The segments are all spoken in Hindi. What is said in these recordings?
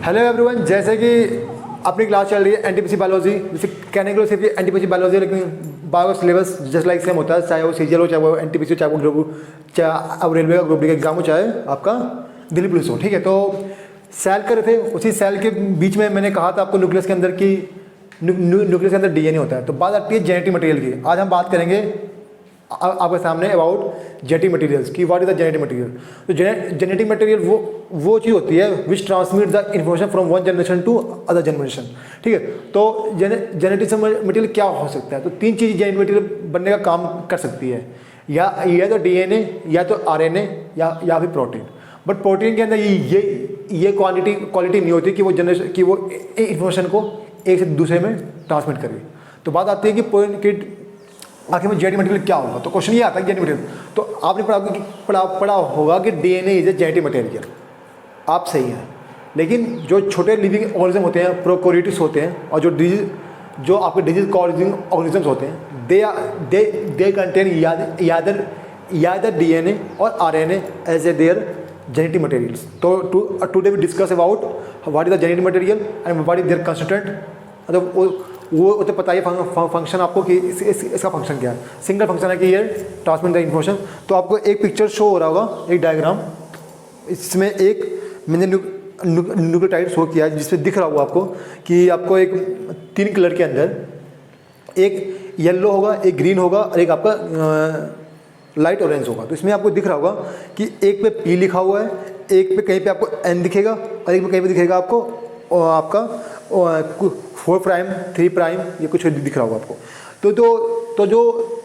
हेलो एवरीवन, जैसे कि अपनी क्लास चल रही है एनटीपीसी बायोलॉजी, जैसे कहने के लिए सिर्फ एनटीपीसी बायोलॉजी, लेकिन bio syllabus just like same होता है, चाहे वो सीजीएल हो, चाहे वो एनटीपीसी हो, चाहे वो ग्रुप, चाहे अब रेलवे का ग्रुप डी का एग्जाम हो, चाहे आपका दिल्ली पुलिस हो। ठीक है, तो सेल कर रहे थे, उसी सेल के बीच में मैंने कहा था आपको न्यूक्लियस के अंदर की न्यूक्लियस के अंदर डीएनए होता है। तो बात आती है जेनेटिक मटेरियल की। आज हम बात करेंगे आपके सामने अबाउट जेनेटिक मटेरियल्स की। What is the genetic material? तो जेनेटिक मटेरियल वो चीज़ होती है which transmit the information from one generation to other generation. ठीक है, तो जेनेटिक मटेरियल क्या हो सकता है? तो तीन चीज़ जेनेटिक मटेरियल बनने का काम कर सकती है, या तो डीएनए, या तो आरएनए, या फिर प्रोटीन। बट प्रोटीन के अंदर ये क्वालिटी नहीं होती कि वो जनरेशन की वो इन्फॉर्मेशन को एक से दूसरे में ट्रांसमिट करे। तो बात आती है कि आखिर में जेनेटिक मटेरियल क्या होगा। तो क्वेश्चन ये आता है जेनेटिक मटेरियल। तो आपने पढ़ा होगा कि DNA is a genetic material. आप सही हैं, लेकिन जो छोटे लिविंग ऑर्गेनिज्म होते हैं, प्रोकैरियोट्स होते हैं, और जो आपके डिजीज कॉजिंग ऑर्गेनिजम्स होते हैं, दे कंटेन यादर डीएनए और RNA as a their genetic materials. तो today we discuss about what is the genetic material and what is their constituent. मतलब वो तो पता ही फंक्शन आपको कि इसका फंक्शन क्या है। सिंगल फंक्शन है कि ये ट्रांसमिट द इन्फॉर्मेशन। तो आपको एक पिक्चर शो हो रहा होगा, एक डायग्राम। इसमें एक मैंने न्यूक्लियोटाइड शो किया है, जिसमें दिख रहा होगा आपको कि आपको एक 3 कलर के अंदर एक येलो होगा, एक ग्रीन होगा, और एक आपका लाइट ऑरेंज होगा। तो इसमें आपको दिख रहा होगा कि एक पे पी लिखा हुआ है, एक पे कहीं पे आपको एन दिखेगा, और एक पे कहीं पे दिखेगा आपको आपका 4 प्राइम 3 प्राइम, ये कुछ दिख रहा होगा आपको।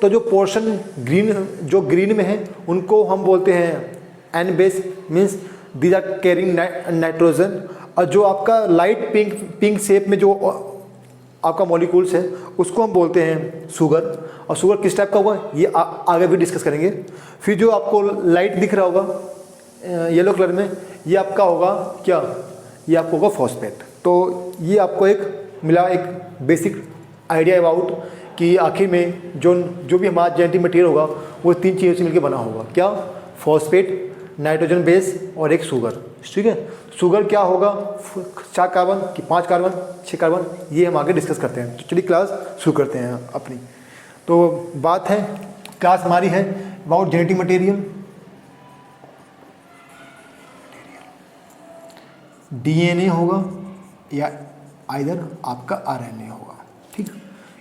तो जो पोर्शन ग्रीन में है उनको हम बोलते हैं N base, means these are carrying nitrogen. और जो आपका लाइट पिंक शेप में जो आपका मॉलिक्यूल्स है उसको हम बोलते हैं शुगर। और शुगर किस टाइप का होगा ये आगे भी डिस्कस करेंगे। फिर जो आपको लाइट दिख रहा होगा येलो कलर में, ये आपका होगा क्या? ये आपको होगा फॉस्फेट। तो ये आपको एक मिला एक बेसिक आइडिया अबाउट कि आखिर में जो भी हमारा जेनेटिक मटेरियल होगा वो 3 चीज़ों से मिलकर बना होगा। क्या? फॉस्फेट, नाइट्रोजन बेस, और एक शुगर। ठीक है, शुगर क्या होगा? 4 कार्बन कि 5 कार्बन, 6 कार्बन, ये हम आगे डिस्कस करते हैं। तो चलिए क्लास शुरू करते हैं अपनी। तो बात है, क्लास हमारी है अबाउट जेनेटिक मटेरियल। डीएनए होगा या आइदर आपका आरएनए होगा। ठीक,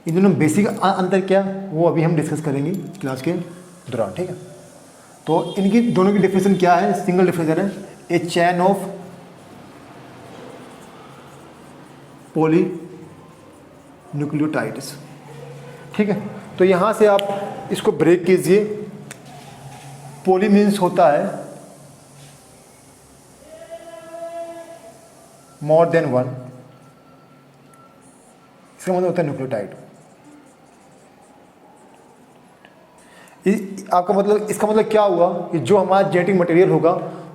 इन दोनों बेसिक अंतर क्या वो अभी हम डिस्कस करेंगे क्लास के दौरान। ठीक है, तो इनकी दोनों की डेफिनेशन क्या है? सिंगल डेफिनेशन है, ए चैन ऑफ पॉली न्यूक्लियोटाइड्स। ठीक है, तो यहाँ से आप इसको ब्रेक कीजिए। पॉली मीन्स होता है मोर देन वन, इसका मतलब होता है न्यूक्लियोटाइड। आपका मतलब, इसका मतलब क्या हुआ कि जो हमारा जेनेटिक मटेरियल होगा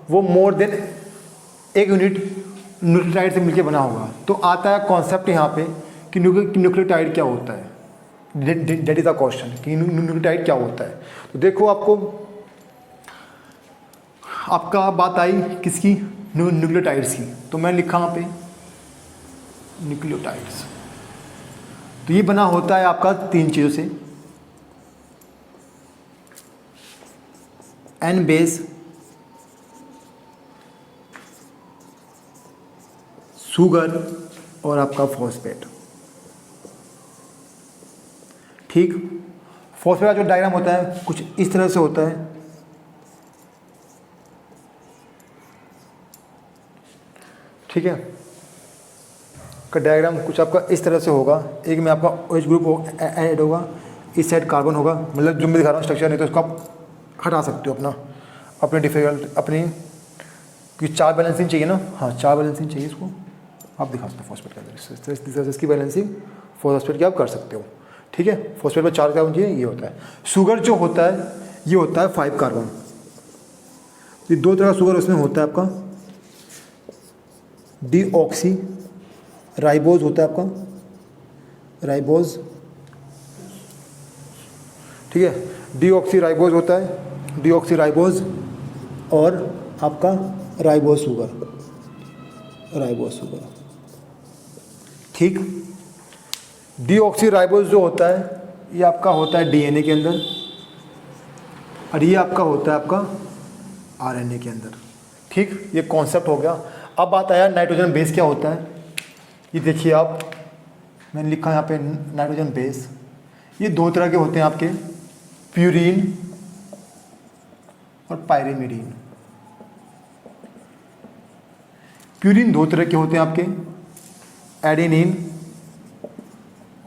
वो मोर देन एक यूनिट न्यूक्लियोटाइड से मिलकर बना होगा। तो आता है कॉन्सेप्ट यहाँ पे कि न्यूक्लियोटाइड क्या होता है। दैट इज द क्वेश्चन कि न्यूक्लियोटाइड क्या होता है। तो देखो, आपका बात आई किसकी? न्यूक्लियोटाइड्स की। तो मैं लिखा यहाँ पे न्यूक्लियोटाइड्स। तो ये बना होता है आपका 3 चीज़ों से, एन बेस, शुगर, और आपका फॉस्फेट। ठीक, फॉस्फेट का जो डायग्राम होता है कुछ इस तरह से होता है। ठीक है, का डायग्राम कुछ आपका इस तरह से होगा। एक में आपका OH ग्रुप ऐड होगा, इस साइड कार्बन होगा। मतलब जो मैं दिखा रहा हूँ स्ट्रक्चर, नहीं तो इसको आप हटा सकते हो अपने डिफिकल्ट अपनी, क्योंकि 4 बैलेंसिंग चाहिए ना। हाँ, 4 बैलेंसिंग चाहिए, इसको आप दिखा सकते हो फॉस्फेट के अंदर। इसकी बैलेंसिंग फॉस्फेट की आप कर सकते हो। ठीक है, फॉस्फेट में 4 कार्बन चाहिए, ये होता है। शुगर जो होता है ये होता है 5 कार्बन। ये 2 तरह का शुगर उसमें होता है आपका। डीऑक्सी राइबोज होता है आपका, राइबोज। ठीक है, डीऑक्सी राइबोज होता है, डीऑक्सी राइबोज, और आपका राइबोज शुगर। राइबोस शुगर, ठीक। डीऑक्सी राइबोस जो होता है ये आपका होता है डीएनए के अंदर, और ये आपका होता है आपका आरएनए के अंदर, ठीक। ये कॉन्सेप्ट हो गया। अब बात आया नाइट्रोजन बेस क्या होता है। ये देखिए आप, मैंने लिखा है यहाँ पे नाइट्रोजन बेस। ये दो तरह के होते हैं आपके, प्यूरीन और पायरिमिडीन। प्यूरीन दो तरह के होते हैं आपके, एडेनिन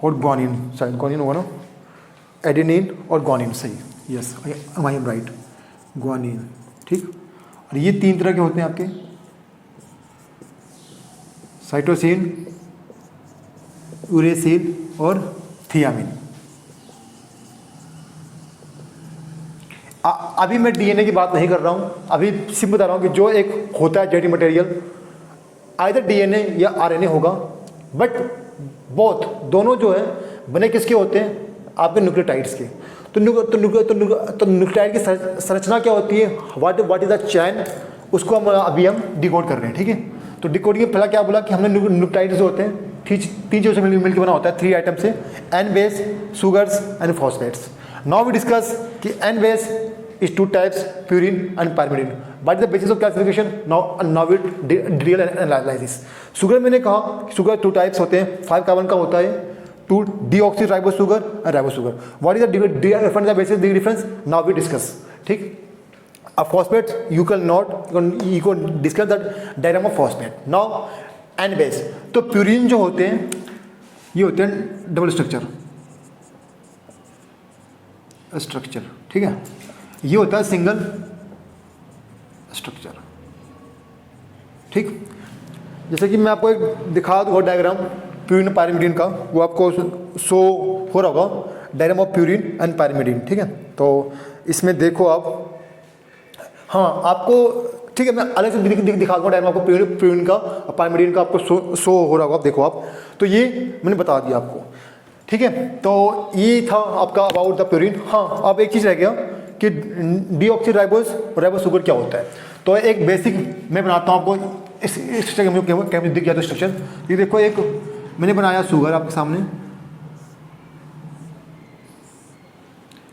और ग्वानिन। शायद ग्वानिन होगा ना, एडेनिन और ग्वानिन, सही, yes I am right, guanine, ठीक। और ये तीन तरह के होते हैं आपके, साइटोसिन, यूरेसिल और थियामिन। अभी मैं डीएनए की बात नहीं कर रहा हूँ, अभी सिर्फ बता रहा हूँ कि जो एक होता है जेनेटिक मटेरियल, आइदर डीएनए या आरएनए होगा, बट बोथ दोनों जो है बने किसके होते हैं, आपके न्यूक्लियोटाइड्स के। तो न्यूक्लियोटाइड की संरचना क्या होती है, व्हाट इज द चैन, उसको हम डिकोड कर रहे हैं, ठीक है। तो डिकोडिंग में पहला क्या बोला कि हमने न्यूक्लियोटाइड्स जो होते हैं तीन चीज़ों से मिलकर बना होता है, 3 आइटम से, N base, sugars and phosphates. Now we discuss कि N base is 2 types, purine and pyrimidine. What is the basis of classification? Now we drill and analysis. Sugar मैंने कहा शुगर 2 टाइप्स होते हैं, 5 कार्बन का होता है, 2 डीऑक्सी राइबोस शुगर और ribose sugar. What is the basis difference, now we discuss, ठीक। अब phosphate you can discuss the diagram of phosphate. Now N base, तो प्यूरिन जो होते हैं ये होते हैं डबल स्ट्रक्चर, ठीक है। ये होता है सिंगल स्ट्रक्चर, ठीक। जैसे कि मैं आपको एक दिखा दूँगा डायग्राम प्यूरिन पायरिमिडीन का, वो आपको शो हो रहा होगा, diagram of purine and pyrimidine, ठीक है। तो इसमें देखो आप, हाँ आपको, ठीक है, मैं अलग से दिखा दूँगा डायग्राम आपको प्यूरिन का और पायरिमिडीन का, आपको शो हो रहा होगा, आप देखो आप। तो ये मैंने बता दिया आपको, ठीक है। तो ये था आपका अबाउट द प्यूरिन। हाँ, अब एक चीज़ रह गया कि डीऑक्सी राइबोस और राइबोस शुगर क्या होता है। तो एक बेसिक मैं बनाता हूँ आपको, इस स्ट्रक्चर दिख गया तो स्ट्रक्चर। ये देखो, एक मैंने बनाया शुगर आपके सामने,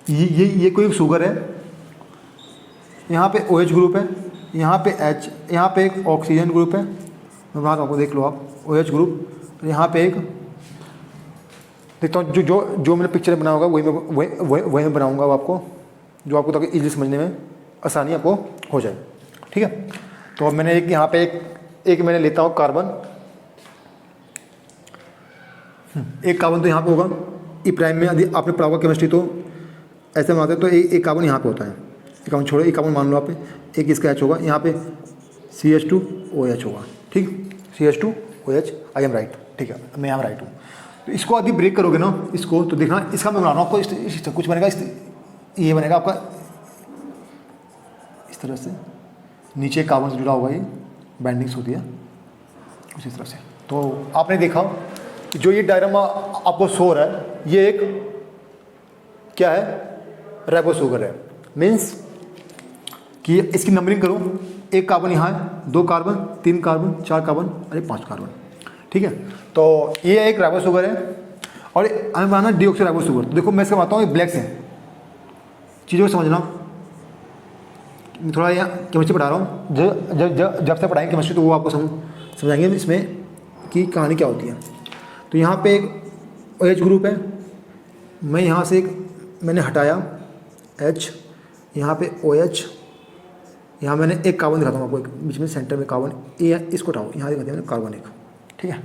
ये कोई शुगर है, यहाँ पे OH ग्रुप है, यहाँ पे H, यहाँ पे एक ऑक्सीजन ग्रुप है, मैं बनाता हूँ आपको, देख लो आप, OH ग्रुप, यहाँ पे एक देखता हूँ, जो मैंने पिक्चर बना होगा वही मैं बनाऊँगा आपको, जो आपको ताकि इजीली समझने में आसानी आपको हो जाए, ठीक है। तो अब मैंने एक यहाँ पे एक मैंने लेता हूँ कार्बन, एक कार्बन तो यहाँ पे होगा, ई प्राइम में यदि आपने पढ़ा होगा केमिस्ट्री तो ऐसे बनाते हैं। तो एक कार्बन यहाँ पे होता है, एक कार्बन छोड़ो, एक कार्बन मान लो आप, एक इसका H होगा, यहाँ पे CH2OH होगा, ठीक, CH2OH, आई एम राइट, ठीक है, मैं यहाँ राइट हूँ। तो इसको अभी ब्रेक करोगे ना इसको, तो देखना इसका मैं बना रहा हूँ आपको, कुछ बनेगा, ये बनेगा आपका इस तरह से, नीचे कार्बन से जुड़ा होगा, ये बाइंडिंग्स होती है कुछ इस तरह से। तो आपने देखा जो ये डायग्राम आपको शो हो रहा है, ये एक क्या है, राइबोस शुगर है। मीन्स कि इसकी नंबरिंग करो, एक कार्बन यहाँ है, 2 कार्बन, 3 कार्बन, 4 कार्बन और 5 कार्बन, ठीक है। तो ये एक राइबोस शुगर है, और हमें बनाना डीऑक्सी राइबोस शुगर। तो देखो मैं इसका बताता हूँ, ब्लैक से चीज़ों को समझना, मैं थोड़ा यहाँ केमिस्ट्री पढ़ा रहा हूँ, जब से पढ़ाएंगे केमिस्ट्री तो वो आपको समझाएंगे इसमें कि कहानी क्या होती है। तो यहाँ पे एक OH ग्रुप है, मैं यहाँ से एक मैंने हटाया H, यहाँ पे OH, यहाँ मैंने एक कार्बन दिखाता हूँ आपको, एक बीच में सेंटर में कार्बन, ये इसको हटाओ, यहाँ दिखाते हैं कार्बन एक, ठीक है।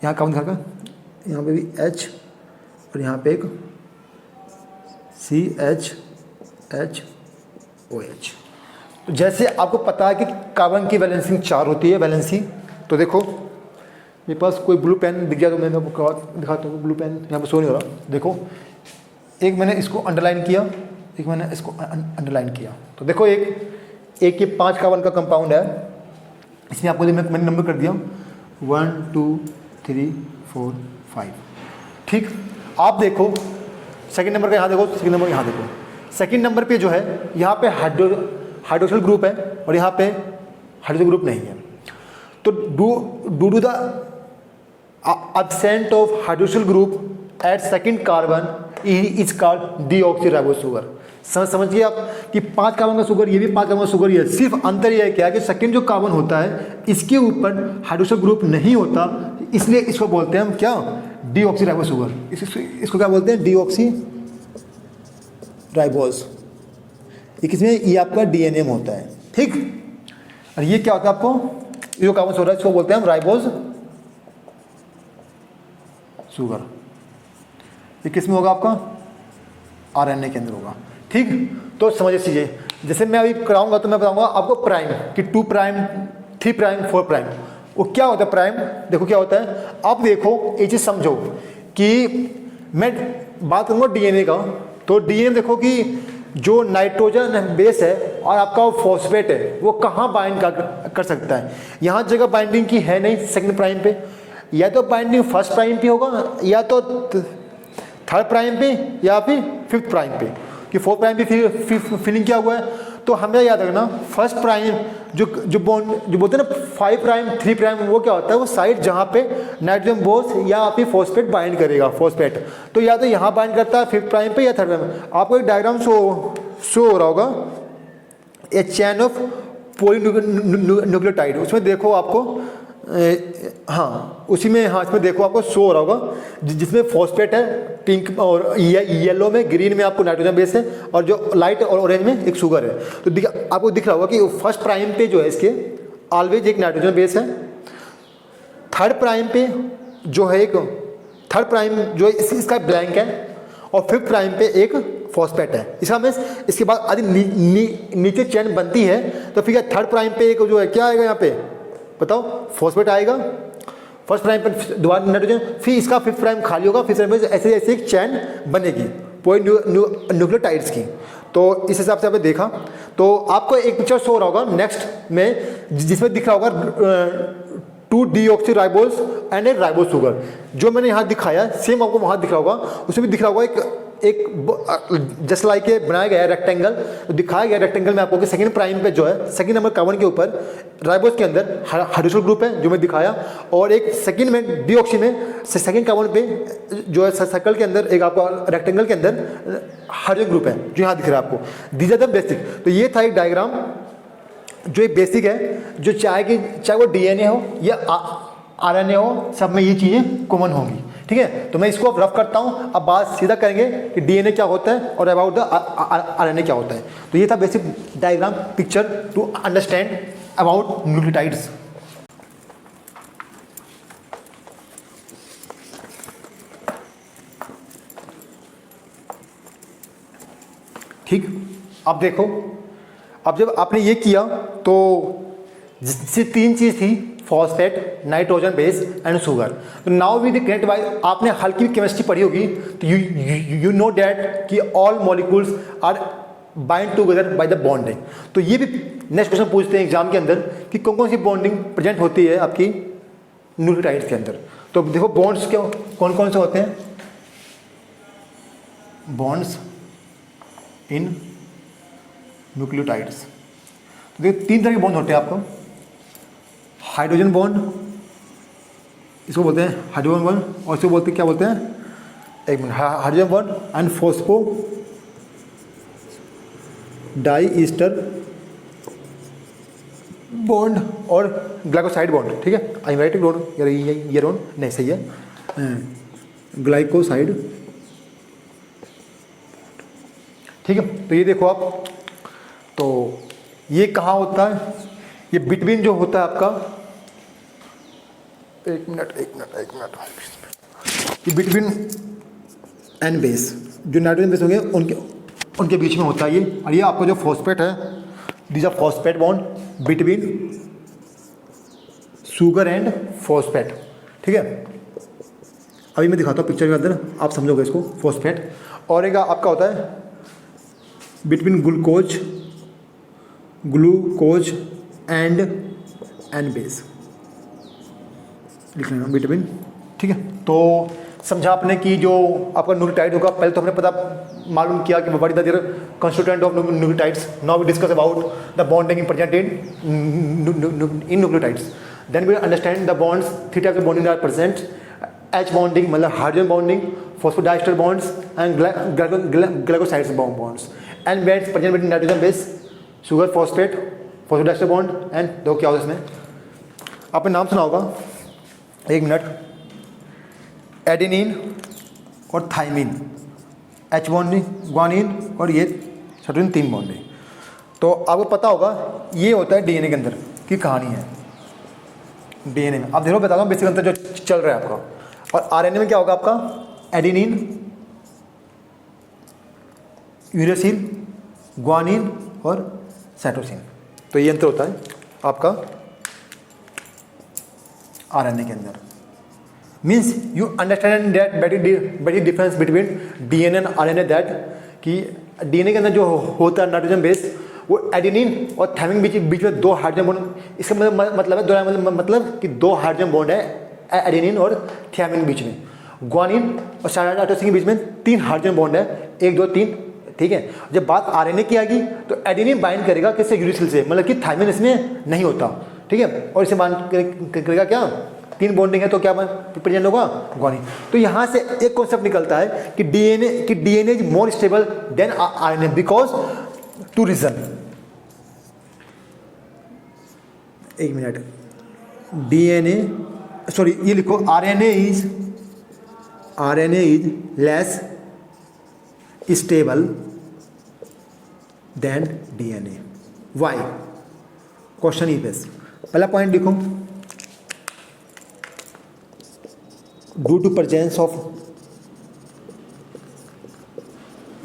यहाँ कार्बन दिखाकर, यहाँ पे भी H और यहाँ पे एक CHOH। तो जैसे आपको पता है कि कार्बन की वैलेंसी 4 होती है, वैलेंसी। तो देखो मेरे पास कोई ब्लू पेन दिख गया तो मैं दिखाता हूँ, ब्लू पेन यहाँ पर शो नहीं हो रहा, देखो एक मैंने इसको अंडरलाइन किया, एक मैंने इसको अंडरलाइन किया। तो देखो एक ये 5 कार्बन का कंपाउंड है, इसमें आपको मैंने नंबर कर दिया 1 2 3 4 5, ठीक। आप देखो सेकंड नंबर का, यहाँ देखो सेकंड नंबर, यहाँ देखो सेकंड नंबर पे जो है, यहाँ पे हाइड्रोक्सिल ग्रुप है और यहाँ पे हाइड्रोजन ग्रुप नहीं है। तो due to the absent of hydroxyl group at second carbon is called deoxyribose sugar। समझिए आप कि 5 कार्बन का शुगर, ये भी 5 कार्बन का शुगर ही है, सिर्फ अंतर यह है क्या कि सेकंड जो कार्बन होता है इसके ऊपर हाइड्रोक्सिल ग्रुप नहीं होता, इसलिए इसको बोलते हैं हम क्या, डीऑक्सीराइबोस शुगर। इसको क्या बोलते हैं, डीऑक्सीराइबोस। ये किसमें, ये आपका डीएनए में होता है, ठीक। और ये क्या होता है आपको, ये जो कार्बन हो रहा है इसको बोलते हैं हम राइबोस शुगर। ये किसमें होगा आपका, आरएनए के अंदर होगा, ठीक। तो समझिए चीजें, जैसे मैं अभी कराऊंगा तो मैं बताऊंगा आपको प्राइम कि 2 प्राइम 3 प्राइम 4 प्राइम, वो क्या होता है प्राइम, देखो क्या होता है। आप देखो ये चीज समझो कि मैं बात करूंगा डीएनए का, तो डीएनए देखो कि जो नाइट्रोजन बेस है और आपका फॉस्फेट है वो कहाँ बाइंड कर सकता है। यहाँ जगह बाइंडिंग की है नहीं सेकंड प्राइम पे, या तो बाइंडिंग फर्स्ट प्राइम पे होगा, या तो थर्ड प्राइम पे, या फिर 5th प्राइम पे, कि 4th प्राइम पे फिलिंग क्या हुआ है। तो हमें याद रखना फर्स्ट प्राइम जो बॉन्ड जो बोलते हैं ना 5 प्राइम 3 प्राइम, वो क्या होता है, वो साइड जहाँ पे नाइट्रोजन बोस या फिर फॉस्फेट बाइंड करेगा, फॉस्फेट तो या तो यहाँ बाइंड करता है 5th प्राइम पे या 3rd प्राइम। आपको एक डायग्राम शो हो रहा होगा, ए चैन ऑफ पॉलीन्यूक्लियोटाइड, उसमें देखो आपको हाँ उसी में, हाँ इसमें देखो आपको शो हो रहा होगा, जिसमें फॉस्फेट है पिंक और येलो में, ग्रीन में आपको नाइट्रोजन बेस है, और जो लाइट और ऑरेंज में एक शुगर है। तो आपको दिख रहा होगा कि फर्स्ट प्राइम पे जो है इसके ऑलवेज एक नाइट्रोजन बेस है, 3rd प्राइम पे जो है एक 3rd प्राइम जो है इसका ब्लैंक है, और 5th प्राइम पे एक फॉस्फेट है। इसका मीन्स इसके बाद यदि नीचे चेन बनती है तो फिर 3rd प्राइम पे एक जो है क्या आएगा यहाँ पे बताओ, फॉस्फेट आएगा, फर्स्ट प्राइम पर दोबारा नाइट्रोजन, फिर इसका 5th प्राइम खाली होगा, फिर ऐसे ऐसे एक चैन बनेगी न्यूक्लियोटाइड्स की। तो इस हिसाब से आपने देखा, तो आपको एक पिक्चर शो हो रहा होगा नेक्स्ट में, जिसमें दिख रहा होगा 2 deoxyribose and A ribose sugar. जो मैंने यहाँ दिखाया सेम आपको वहाँ दिख रहा होगा, उसमें भी दिख रहा होगा एक जस्ट लाइक बनाया गया है रेक्टेंगल, तो दिखाया गया रेक्टेंगल में आपको कि सेकंड प्राइम पे जो है सेकंड नंबर कार्बन के ऊपर राइबोस के अंदर हाइड्रोक्सिल ग्रुप है जो मैं दिखाया, और एक सेकंड में डीऑक्सी में सेकंड कार्बन पे जो है सर्कल के अंदर एक आपको रेक्टेंगल के अंदर हाइड्रोजन ग्रुप है जो यहाँ दिख रहा है आपको। These are the basic. तो ये था एक डायग्राम जो एक बेसिक है, जो चाहे वो डीएनए हो या आरएनए हो, सब में ये चीज़ें कॉमन होंगी, ठीक है। तो मैं इसको अब रफ करता हूँ, अब बात सीधा करेंगे कि डीएनए क्या होता है और अबाउट द आरएनए क्या होता है। तो ये था basic diagram picture to understand about nucleotides. ठीक, अब देखो, अब जब आपने ये किया तो जिससे 3 चीज़ थी, phosphate, nitrogen base and sugar. तो now with the correct wise आपने हल्की केमिस्ट्री पढ़ी होगी, तो यू नो डैट कि all molecules are bind together by the bonding. तो ये भी नेक्स्ट क्वेश्चन पूछते हैं एग्जाम के अंदर कि कौन कौन सी बॉन्डिंग प्रेजेंट होती है आपकी न्यूक्लियोटाइड्स के अंदर। तो देखो बॉन्ड्स क्या कौन कौन से होते हैं, बॉन्ड्स इन न्यूक्लियोटाइड्स। तो देखो 3 तरह के बॉन्ड होते हैं आपको, हाइड्रोजन बॉन्ड, इसको बोलते हैं हाइड्रोजन बॉन्ड, और इसको बोलते हैं क्या बोलते हैं, एक minute, hydrogen bond and phosphodiester bond और ग्लाइकोसाइड बॉन्ड, ठीक है। आई राइट रोड ये रोड नहीं सही है, ग्लाइकोसाइड, ठीक है। तो ये देखो आप, तो ये कहाँ होता है, ये बिटवीन जो होता है आपका, एक मिनट, ये बिटवीन एन बेस, जो नाइट्रोजन बेस होंगे उनके बीच में होता है ये। और ये आपका जो फॉस्फेट है, these are phosphate bond between sugar and phosphate, ठीक है। अभी मैं दिखाता हूँ पिक्चर के अंदर, आप समझोगे इसको। फॉस्फेट और एक आपका होता है between glucose and N base, लिख लेना बिटवीन, ठीक है। तो समझा आपने कि जो आपका न्यूक्लियोटाइड होगा, पहले तो हमने पता मालूम किया कि what is the their constituent of nucleotides. Now we discuss about the bonding present in nucleotides. Then we understand the bonds, 3 types of bonding are present, H bonding मतलब hydrogen bonding, phosphodiester bonds and glycosides bonds, and beds present between nitrogen base, sugar phosphate, phosphodiester bond and दो क्या होगा इसमें, आपने नाम सुना होगा, 1 मिनट, एडेनिन और थाइमिन, एच बॉन्डिंग, ग्वानिन और ये साइटोसिन 3 बॉन्डिंग। तो आपको पता होगा ये होता है डीएनए के अंदर की कहानी है। डीएनए में आप देखो बताता हूँ बेसिक अंतर जो चल रहा है आपका। और आरएनए में क्या होगा आपका, एडेनिन, यूरेसिल, ग्वानिन और साइटोसिन। तो ये अंतर होता है आपका आरएनए के अंदर। Means you understand that very difference between DNA and RNA, that कि डीएनए के अंदर जो होता है नाइट्रोजन बेस, वो एडेनिन और थाइमिन बीच में 2 हाइड्रोजन बॉन्ड, इसका मतलब है मतलब कि 2 हाइड्रोजन बॉन्ड है एडेनिन और थाइमिन बीच में। ग्वानिन और साइटोसिन के बीच में 3 हाइड्रोजन बॉन्ड है, 1 2 3, ठीक है। जब बात आरएनए की आएगी तो एडेनिन बाइंड करेगा किससे, यूरेसिल से, मतलब कि थाइमिन इसमें नहीं होता, ठीक है। और इसे बाइंड करेगा क्या, 3 बॉन्डिंग है तो क्या प्रेजेंट होगा, ग्वानिन। तो यहाँ से एक कॉन्सेप्ट निकलता है कि DNA is more stable than RNA because 2 reason. 1 minute, DNA sorry ये लिखो, RNA is less stable than DNA. Why, question ही बेस। पहला पॉइंट लिखो, due to presence of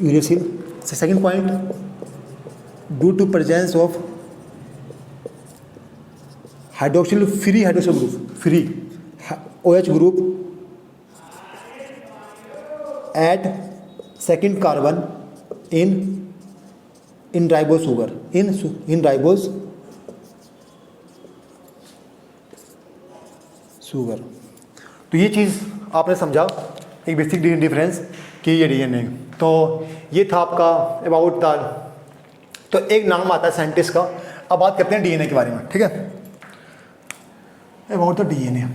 uracil. Second point, due to presence of hydroxyl free hydroxyl group, free OH group at second carbon in ribose sugar, in ribose sugar. तो ये चीज़ आपने समझा, एक बेसिक डिफरेंस कि ये डीएनए। तो ये था आपका अबाउट द, तो एक नाम आता है साइंटिस्ट का। अब बात करते हैं डीएनए के बारे में, ठीक है। About the DNA,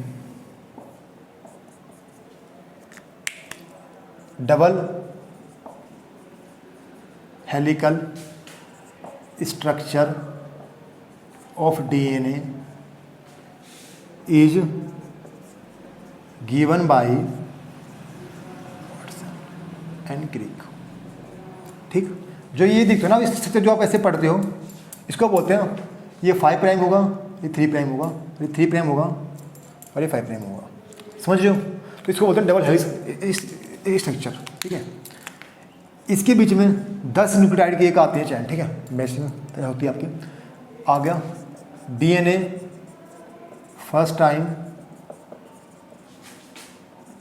double helical structure of DNA is given by and Crick, ठीक। जो ये दिखते हो ना, इससे जो आप ऐसे पढ़ते हो, इसको बोलते हैं, ये 5 प्राइम होगा, ये 3 प्राइम होगा, ये 3 प्राइम होगा और ये 5 प्राइम होगा, समझ रहे हो। तो इसको बोलते हैं डबल हेलिक्स स्ट्रक्चर, ठीक है। इसके बीच में 10 न्यूक्लियोटाइड की एक आती है चैन, ठीक है, बेसिक होती है आपकी। आ गया DNA first time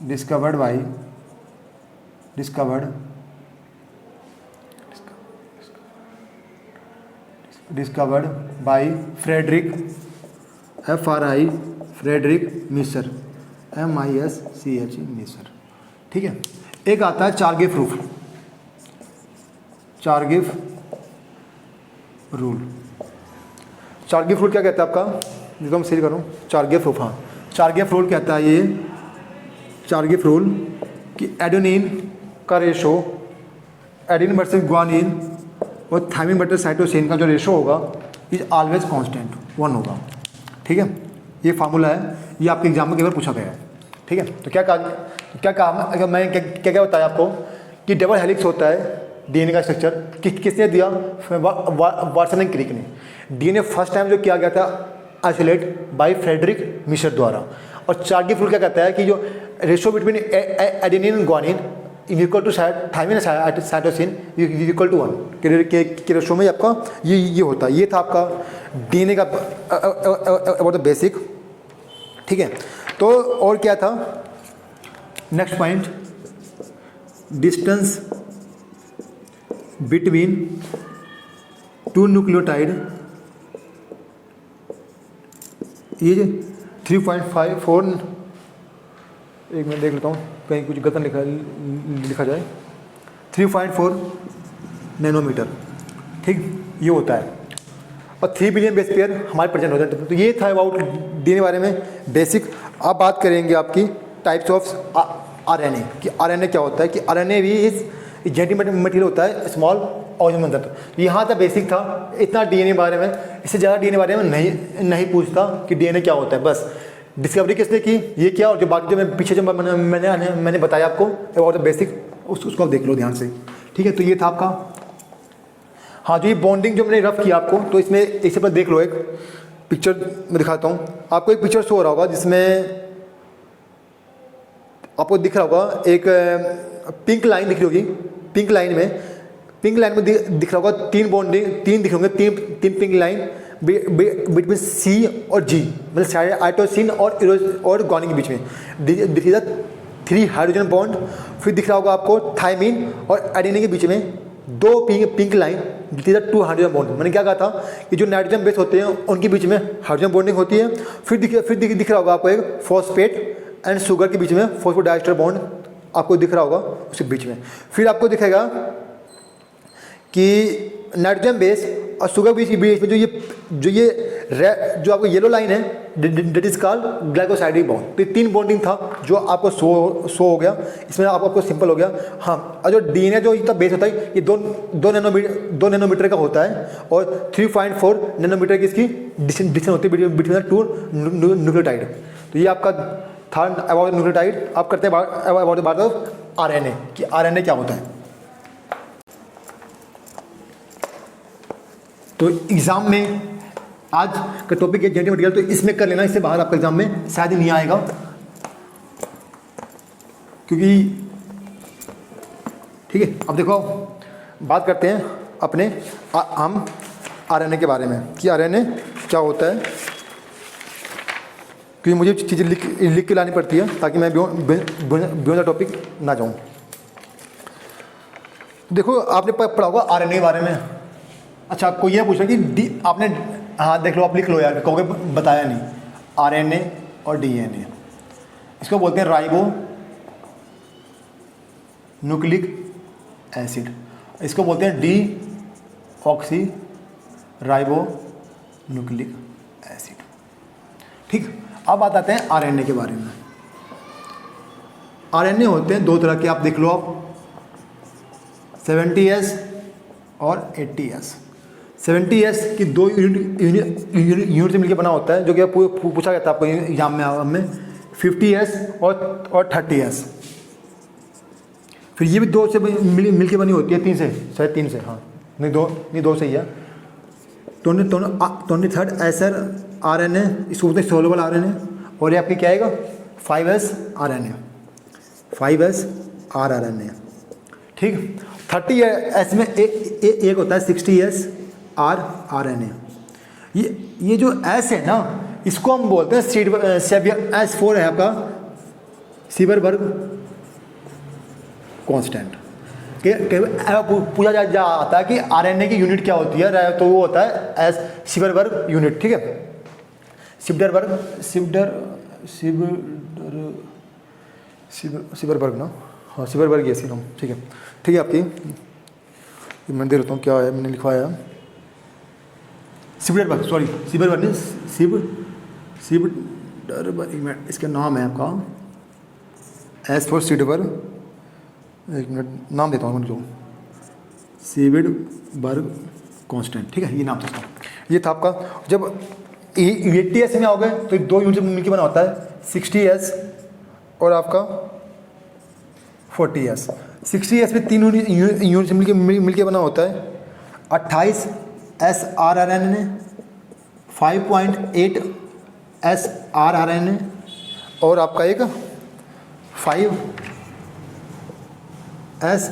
discovered by Friedrich, FRI Friedrich Miescher, MISCHE मिसर, ठीक है। एक आता है चारगेफ रूल, चारगेफ रूल क्या कहता है आपका, जिसको मैं सही करूँ, चारगेफ रूल, हाँ चारगेफ रूल कहता है ये, चारगेफ रूल कि एडेनिन का रेशो, एडेनिन वर्सेस ग्वानिन और थाइमिन वर्सेस साइटोसिन का जो रेशो होगा इज ऑलवेज कांस्टेंट 1 होगा, ठीक है। ये फार्मूला है, ये आपके एग्जाम में कई बार पूछा गया है, ठीक है। तो क्या कहा अगर मैं क्या बताया आपको कि डबल हेलिक्स होता है डीएनए का स्ट्रक्चर, किसने दिया, वाटसन एंड क्रिक ने। डीएनए फर्स्ट टाइम जो किया गया था आइसोलेट बाय फ्रेडरिक मिशर द्वारा। और चारगेफ रूल क्या कहता है कि जो ratio between adenine and guanine equal to thymine and cytosine equal to 1 के रेशो में आपका ये होता है। ये था आपका डीएनए का अबाउट द बेसिक, ठीक है। तो और क्या था, next point, distance between 2 nucleotide ये 3.54, एक मिनट देख लेता हूँ कहीं कुछ गलत लिखा जाए, 3.4 नैनोमीटर, ठीक ये होता है। और 3 बिलियन बेस पेयर हमारे प्रेजेंट होते हैं। तो ये था अबाउट डीएनए बारे में बेसिक। अब बात करेंगे आपकी टाइप्स ऑफ आरएनए कि आरएनए क्या होता है, कि आरएनए भी इस जेनेटिक मटेरियल होता है स्मॉल ऑर्गेनिज्म अंदर। तो यहाँ तक बेसिक था, इतना डीएनए बारे में, इससे ज़्यादा डीएनए बारे में नहीं पूछता कि डीएनए क्या होता है। बस डिस्कवरी किसने की, ये क्या, और जो बाकी जो मैं पीछे जो मैंने बताया आपको अबाउट द बेसिक, उसको आप देख लो ध्यान से, ठीक है। तो ये था आपका, हाँ जो ये बॉन्डिंग जो मैंने रफ किया आपको, तो इसमें एक से पहले देख लो, एक पिक्चर मैं दिखाता हूँ आपको। एक पिक्चर शो हो रहा होगा जिसमें आपको दिख रहा होगा एक पिंक लाइन दिख रही होगी। पिंक लाइन में दिख रहा होगा 3 बॉन्डिंग, 3 दिख होंगे, तीन पिंक लाइन बिटवीन सी और जी, मतलब साइटोसिन और ग्वानिन के बीच में दिख रहा 3 हाइड्रोजन बॉन्ड। फिर दिख रहा होगा आपको थायमिन और एडेनिन के बीच में 2 पिंक लाइन दिख रहा 2 हाइड्रोजन बॉन्ड। मैंने क्या कहा था कि जो नाइट्रोजन बेस होते हैं उनके बीच में हाइड्रोजन बॉन्डिंग होती है। फिर दिख रहा होगा आपको एक फॉस्फेट एंड शुगर के बीच में फॉस्फोडाइस्टर बॉन्ड आपको दिख रहा होगा उसके बीच में। फिर आपको दिखेगा कि नाइट्रोजन बेस और शुगर बीच में जो आपको येलो लाइन है that is called glycosidic bond. तो 3 बॉन्डिंग था जो आपको शो हो गया, इसमें आपको सिंपल हो गया। हाँ, और जो डीएनए जो इतना बेस होता है ये 2 नैनोमीटर का होता है और 3.4 नैनोमीटर की इसकी डिस्टेंस होती है बिटवीन 2 न्यूक्लियोटाइड। तो ये आपका था अबाउट न्यूक्लियोटाइड। आप करते हैं अबाउट बात ऑफ आरएनए कि आरएनए क्या होता है। तो एग्ज़ाम में आज का टॉपिक है जेनेटिक मटेरियल, तो इसमें कर लेना, इससे बाहर आपका एग्जाम में शायद ही नहीं आएगा, क्योंकि ठीक है। अब देखो बात करते हैं अपने हम आरएनए के बारे में कि आरएनए क्या होता है, क्योंकि मुझे चीज़ें लिख के लानी पड़ती है ताकि मैं बियॉन्ड द टॉपिक ना जाऊँ। देखो आपने पढ़ा होगा आरएनए के बारे में। अच्छा, कोई ये पूछा कि आपने, हाँ देख लो, आप लिख लो यार, कहोगे बताया नहीं। आरएनए और डीएनए, इसको बोलते हैं राइबो न्यूक्लिक एसिड, इसको बोलते हैं D oxy ribo nucleic acid. ठीक, अब बात आते हैं आरएनए के बारे में। आरएनए होते हैं 2 तरह के, आप देख लो आप, 70S और 80S। 70S की 2 यूनिट से मिलकर बना होता है, जो कि पूछा गया था आपको एग्जाम में 50S और 30S। फिर ये भी 2 से मिलकर बनी होती है, 3 से, शायद 3 से, हाँ नहीं 2 से ही है। 23rd एसर आरएनए, इसको बोलते हैं सोलबल आरएनए। और ये आपकी क्या आएगा 5S आरएनए, 5S आरएनए। ठीक, 30S में एक होता है 60S आरएनए। ये जो S है ना, इसको हम बोलते हैं S4 है आपका सीवरबर्ग कांस्टेंट। पूछा जाता है कि आरएनए की यूनिट क्या होती है, तो वो होता है सीवरबर्ग यूनिट। ठीक है, सीवरबर्ग ना, हाँ सीवरबर्ग ये सीरम। ठीक है आपकी मैं दे देता हूँ, क्या है मैंने लिखवाया, सीवरबर्ग, सॉरी सीवरबर्ग नहीं, सीवरबर्ग इसका नाम है आपका S4 सीवरबर्ग। एक मिनट नाम देता हूँ जो सीवरबर्ग कांस्टेंट। ठीक है, ये नाम था इसका। ये था आपका, जब 80S में आओगे तो 2 यूनिट से मिलकर बना होता है 60S और आपका 40S। 60S में 3 यूनिट से मिलकर बना होता है 28S आरएनए, 5.8S आरएनए और आपका एक 5S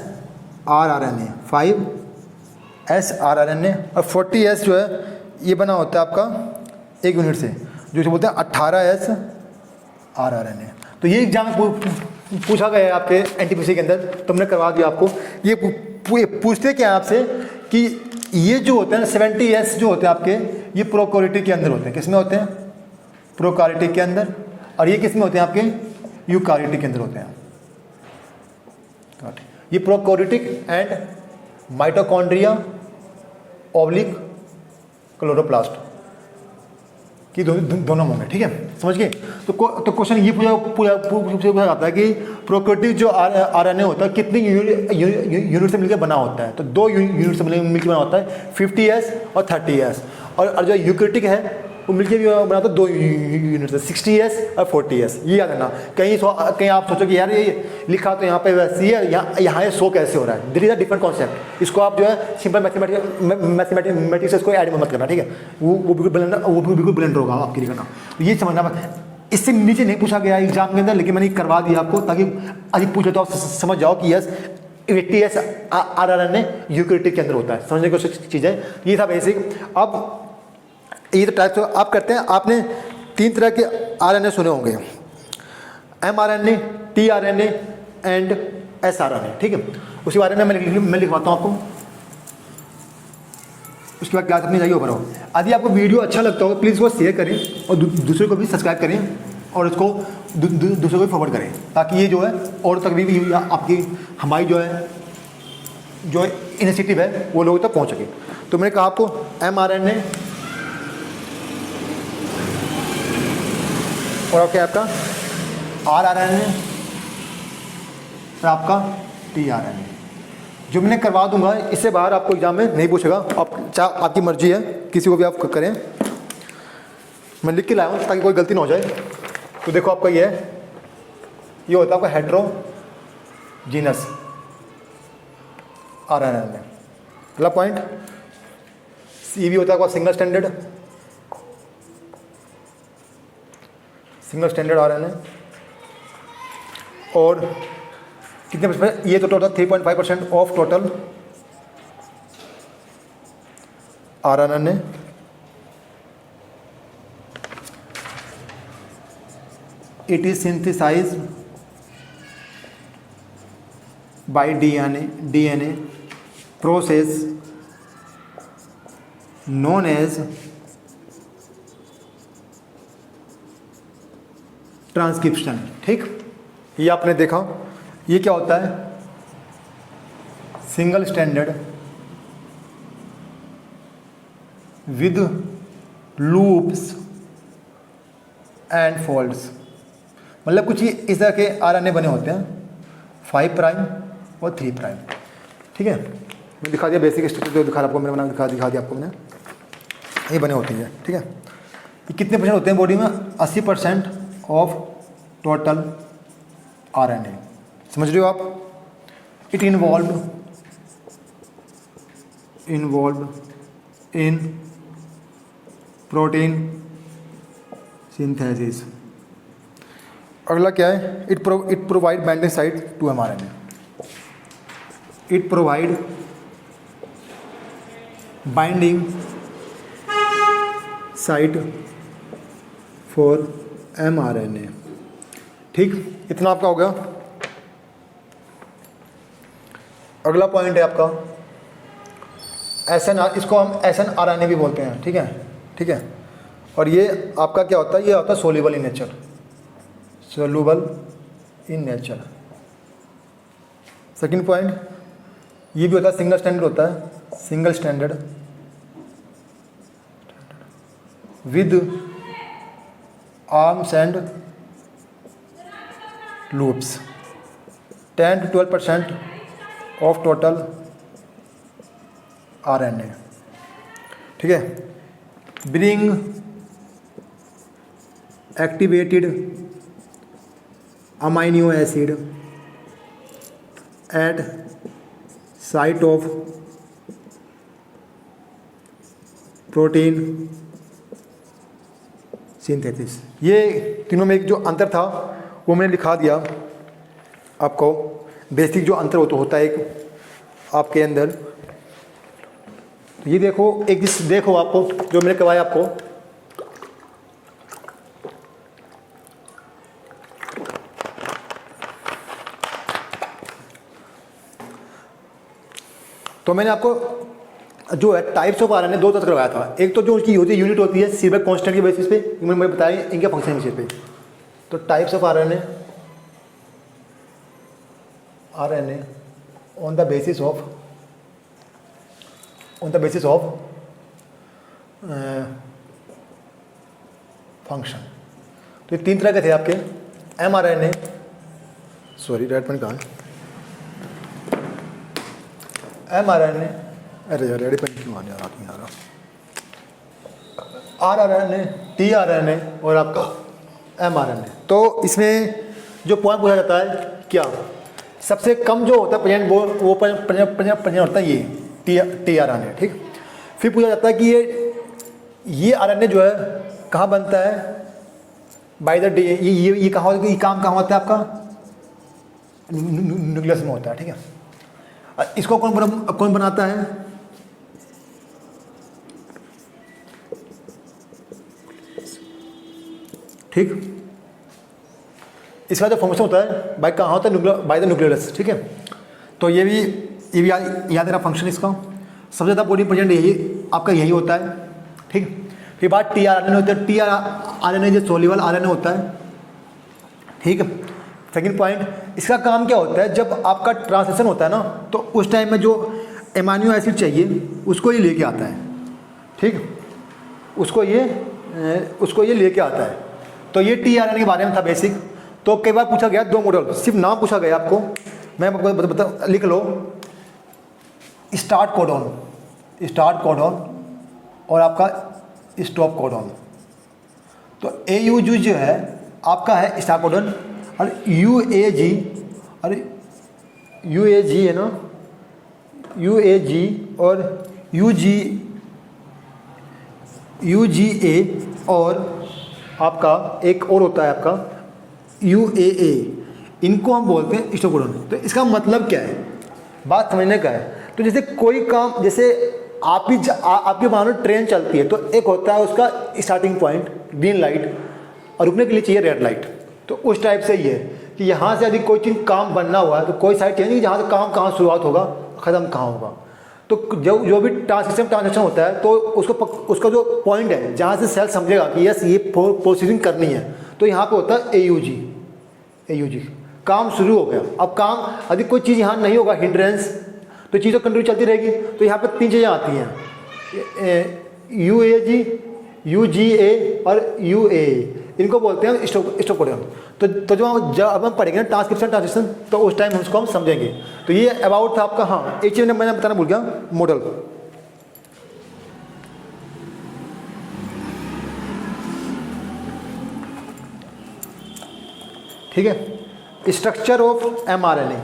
आरएनए, 5S आरएनए। और 40S जो है ये बना होता है आपका 1 यूनिट से, जो बोलते हैं 18S आरएनए। तो ये एग्जाम में पूछा गया है आपके एनटीपीसी के अंदर, तो हमने करवा दिया आपको। ये पूछते क्या है आपसे कि ये जो होते हैं 70S जो होते हैं आपके, ये प्रोकैरियोटिक के अंदर होते हैं। किसमें होते हैं? प्रोकैरियोटिक के अंदर। और ये किसमें होते हैं आपके? यूकैरियोटिक के अंदर होते हैं। ये prokaryotic and mitochondria oblique chloroplast कि दोनों होंगे, ठीक है, समझ गए। तो क्वेश्चन ये पूछा जाता है कि प्रोकैरियोटिक जो आरएनए होता है कितनी यूनिट से मिलकर बना होता है। तो 2 यूनिट से मिलकर बना होता है, 50s और 30s। और जो यूकैरियोटिक है वो मिलकर भी बना होता है 2 यूनिट से, 60s और 40s। ये याद रखना। कहीं आप सोचो कि यार ये लिखा तो यहाँ पे वैसी है, यहाँ ये 100 कैसे हो रहा है। This is a different concept. इसको आप जो है सिंपल मैथमेटिक्स इसको ऐड मत करना, ठीक है। वो बिल्कुल ब्लेंडर होगा आपके लिए करना। ये समझना, इससे नीचे नहीं पूछा गया एग्जाम के अंदर, लेकिन मैंने करवा दिया आपको ताकि अधिक पूछे तो आप समझ जाओ कि यस 80s आरएनए यूकैरियोटिक के अंदर होता है। समझने की चीज़ है, ये था बेसिक। अब ये तो टाइप्स आप करते हैं। आपने 3 तरह के आरएनए सुने होंगे, mRNA, tRNA एंड sRNA, ठीक है। उसके बारे में मैं लिखवाता हूँ आपको, उसके बाद क्लास अपनी जाइए ऊपर हो। यदि आपको वीडियो अच्छा लगता हो प्लीज़ वो शेयर करें और दूसरे को भी सब्सक्राइब करें और उसको दूसरे को भी फॉरवर्ड करें, ताकि ये जो है और तक भी आपकी हमारी जो इनिशिएटिव है वो लोगों तक पहुँच सके। तो मैंने कहा आपको mRNA और क्या आपका rRNA और आपका tRNA, जो मैंने करवा दूंगा। इससे बाहर आपको एग्जाम में नहीं पूछेगा, आपकी मर्जी है, किसी को भी आप करें। मैं लिख के लाया हूँ ताकि कोई गलती ना हो जाए। तो देखो आपका ये होता है आपका हेट्रोजीनस आरएनए। अगला पॉइंट सी भी होता है आपका सिंगल स्टैंडर्ड आरएनए। और कितने परसेंट, ये तो total 3.5% of total RNA. It is synthesized by DNA process known as transcription, ठीक। ये आपने देखा, ये क्या होता है, single standard with loops and folds. मतलब कुछ इस तरह के आरएनए बने होते हैं, 5 प्राइम और 3 प्राइम, ठीक है। मैं दिखा दिया बेसिक स्ट्रक्चर जो दिखा आपको मैंने बना दिखा दिया आपको मैंने, ये बने होते हैं, ठीक है। ये कितने परसेंट होते हैं बॉडी में, 80% ऑफ टोटल आरएनए। समझ रहे हो आप। It involve in protein synthesis. अगला क्या है, it provide binding site to mRNA। It provide binding site for mRNA, ठीक। इतना आपका हो गया। अगला पॉइंट है आपका SNR, इसको हम SNRNA भी बोलते हैं, ठीक है। और ये आपका क्या होता है, ये होता है soluble in nature. Second point, ये भी होता है सिंगल स्टैंडर्ड होता है, single standard with arms and loops, 10 to 12% of total RNA, ठीक है। Bring activated amino acid at site of protein synthesis. ये तीनों में एक जो अंतर था वो मैंने लिखा दिया आपको। बेसिक जो अंतर होता है एक आपके अंदर, तो ये देखो, एक देखो आपको जो मैंने करवाया आपको, तो मैंने आपको जो है टाइप्स ऑफ आरएनए 2 तरह करवाया था। एक तो जो उसकी होती है यूनिट होती है सीबेक कांस्टेंट के बेसिस पे, मैंने बताया इनके फंक्शन बेसिस पे। तो types of RNA on the basis of function. तो ये 3 तरह के थे आपके mRNA, सॉरी राइट पेन कहाँ है, mRNA, अरे यार रेडी पेन क्यों आने आ रहा, rRNA, tRNA और आपका mRNA। तो इसमें जो पॉइंट पूछा जाता है क्या, सबसे कम जो होता है प्रेजेंट वो प्रेजेंट होता है ये tRNA, ठीक। फिर पूछा जाता है कि ये RNA जो है कहाँ बनता है, बाय द डी, ये कहाँ, ये काम कहाँ होता है आपका, न्यूक्लियस में होता है, ठीक है। इसको कौन बनाता है, ठीक। इसका जो फॉर्मेशन होता है बाय कहाँ होता है, बाय द न्यूक्लियस, ठीक है। तो ये भी याद रखना फंक्शन इसका। सबसे ज़्यादा प्रोटीन प्रेजेंट यही आपका यही होता है, ठीक। फिर बात tRNA होता है, tRNA जो सोल्यूबल RNA होता है, ठीक है। सेकेंड पॉइंट, इसका काम क्या होता है, जब आपका ट्रांसलेशन होता है ना, तो उस टाइम में जो एमाइनो एसिड चाहिए उसको ये लेके आता है, ठीक। उसको ये लेके आता है। तो ये tRNA के बारे में था बेसिक। तो कई बार पूछा गया 2 मॉडल, सिर्फ नाम पूछा गया आपको, मैं आपको बता लिख लो, स्टार्ट कोडॉन और आपका स्टॉप कोडॉन। तो AUG जो है आपका है स्टार्ट कोडॉन, और UAG है ना, UAG और UGA और आपका एक और होता है आपका UAA, इनको हम बोलते हैं स्टॉप कोडॉन। तो इसका मतलब क्या है, बात समझने का है। तो जैसे कोई काम, जैसे आपकी मान लो ट्रेन चलती है, तो एक होता है उसका स्टार्टिंग पॉइंट ग्रीन लाइट, और रुकने के लिए चाहिए रेड लाइट। तो उस टाइप से ही है कि यहाँ से यदि कोई चीज़ काम बनना हुआ है तो कोई साइड चाहिए नहीं जहाँ से काम कहाँ शुरुआत होगा ख़त्म कहाँ होगा। तो जो भी ट्रांजेक्शन होता है, तो उसका जो पॉइंट है जहाँ से सेल समझेगा कि यस ये प्रोसीडिंग करनी है, तो यहाँ पे होता है AUG, काम शुरू हो गया। अब काम यदि कोई चीज़ यहाँ नहीं होगा, हिंड्रेंस, तो चीज़ तो कंटिन्यू चलती रहेगी। तो यहाँ पे 3 चीज़ें आती हैं, UAG, UGA और UAA, इनको बोलते हैं स्टॉप कोडॉन। तो जब हम पढ़ेंगे ना ट्रांसक्रिप्शन, तो उस टाइम उसको हम समझेंगे। तो ये अबाउट था आपका। हाँ, एक चीज़ मैंने बताना भूल गया, मॉडल, ठीक है। स्ट्रक्चर ऑफ mRNA,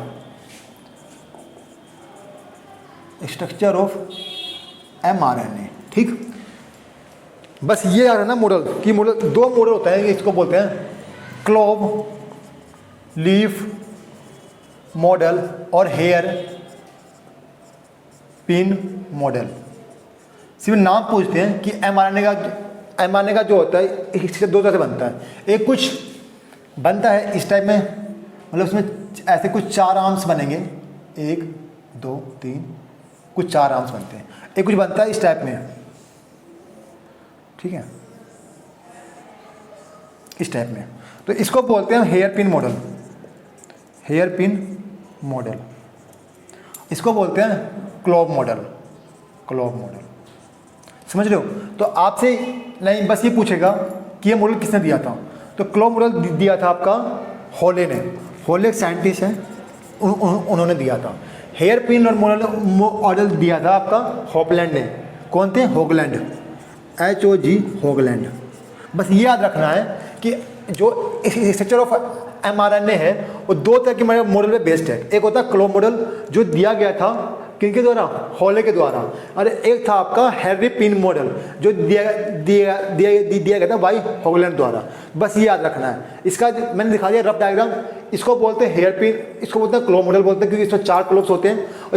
ठीक। बस ये आ रहा है ना मॉडल की, मॉडल 2 मॉडल होता है, इसको बोलते हैं क्लोव लीफ मॉडल और हेयर पिन मॉडल। सिर्फ नाम पूछते हैं कि mRNA का जो होता है इससे 2 तरह से बनता है। एक कुछ बनता है इस टाइप में, मतलब उसमें ऐसे कुछ 4 आर्म्स बनेंगे, 1 2 3, कुछ 4 आर्म्स बनते हैं। एक कुछ बनता है इस टाइप में, ठीक है, इस टाइप में। तो इसको बोलते हैं हेयर पिन मॉडल। इसको बोलते हैं क्लोव मॉडल। समझ रहे हो। तो आपसे नहीं बस ये पूछेगा कि ये मॉडल किसने दिया था। तो क्लोव मॉडल दिया था आपका हॉले ने, हॉले एक साइंटिस्ट है, उन्होंने दिया था। हेयर पिन और मॉडल दिया था आपका हॉगलैंड ने। कौन थे? Hoagland, HOG Hoagland. बस ये याद रखना है कि जो स्ट्रक्चर ऑफ mRNA है वो 2 तरह के मॉडल पे बेस्ड है। एक होता है क्लोव मॉडल जो दिया गया था किनके द्वारा? हॉले के द्वारा। और एक था आपका हेयर पिन मॉडल जो दिया गया था बाई हॉगलैंड द्वारा। बस ये याद रखना है। इसका मैंने दिखा दिया रफ डायग्राम। इसको बोलते हैं हेयर पिन, इसको बोलते हैं क्लोव मॉडल बोलते हैं क्योंकि इसमें 4 क्लोव्स होते हैं। और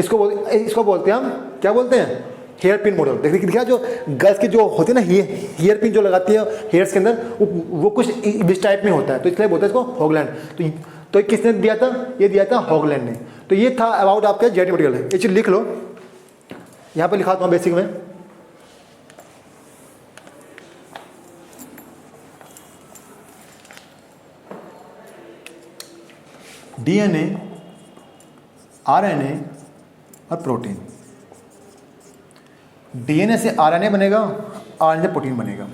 इसको बोलते हैं हम क्या बोलते हैं? Hairpin model. देखिए दिखा जो गर्ल्स की जो होती है ना हेयर पिन जो लगाती है हेयर्स के अंदर, वो कुछ इस टाइप में होता है, तो इसलिए बोलते हैं इसको हॉगलैंड। तो किसने दिया था? ये दिया था हॉगलैंड ने। तो ये था अबाउट आपका जेनेटिक मटेरियल है। ये चीज़ लिख लो, यहाँ पे लिखा हूँ बेसिक में। DNA, RNA और प्रोटीन। DNA से RNA बनेगा आरएनए से प्रोटीन बनेगा।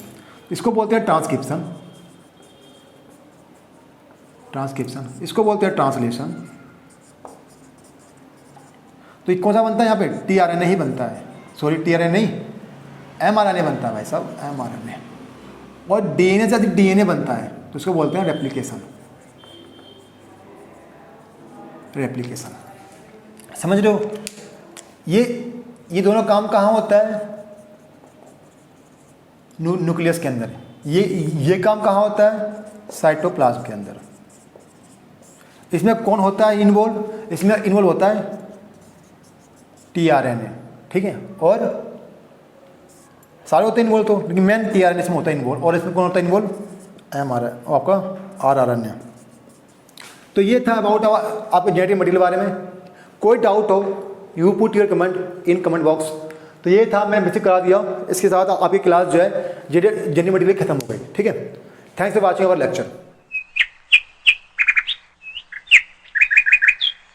इसको बोलते हैं ट्रांसक्रिप्शन, इसको बोलते हैं ट्रांसलेशन। तो ये कौन सा बनता है यहाँ पे? टीआरएनए ही बनता है, सॉरी टीआरएनए नहीं, एमआरएनए बनता है भाई साहब, एमआरएनए। और डीएनए से डीएनए बनता है तो इसको बोलते हैं रेप्लिकेशन, समझ रहे हो? ये दोनों काम कहाँ होता है? न्यूक्लियस के अंदर। ये काम कहाँ होता है? साइटोप्लाज्म के अंदर। इसमें कौन होता है इन्वॉल्व? इसमें इन्वॉल्व होता है टीआरएनए, ठीक है, और सारे होते हैं इन्वॉल्व तो, लेकिन मेन टीआरएनए इसमें होता है इन्वॉल्व। और इसमें कौन होता है इन्वॉल्व? एमआरएनए, आपका आरआरएनए। तो ये था अबाउट आपके जेनेटिक मटेरियल बारे में। कोई डाउट हो you put your comment in comment box. तो ये था, मैं बेसिक करा दिया। इसके साथ आपकी क्लास जो है जेनेटिक मटेरियल खत्म हो गई, ठीक है। Thanks for watching our lecture.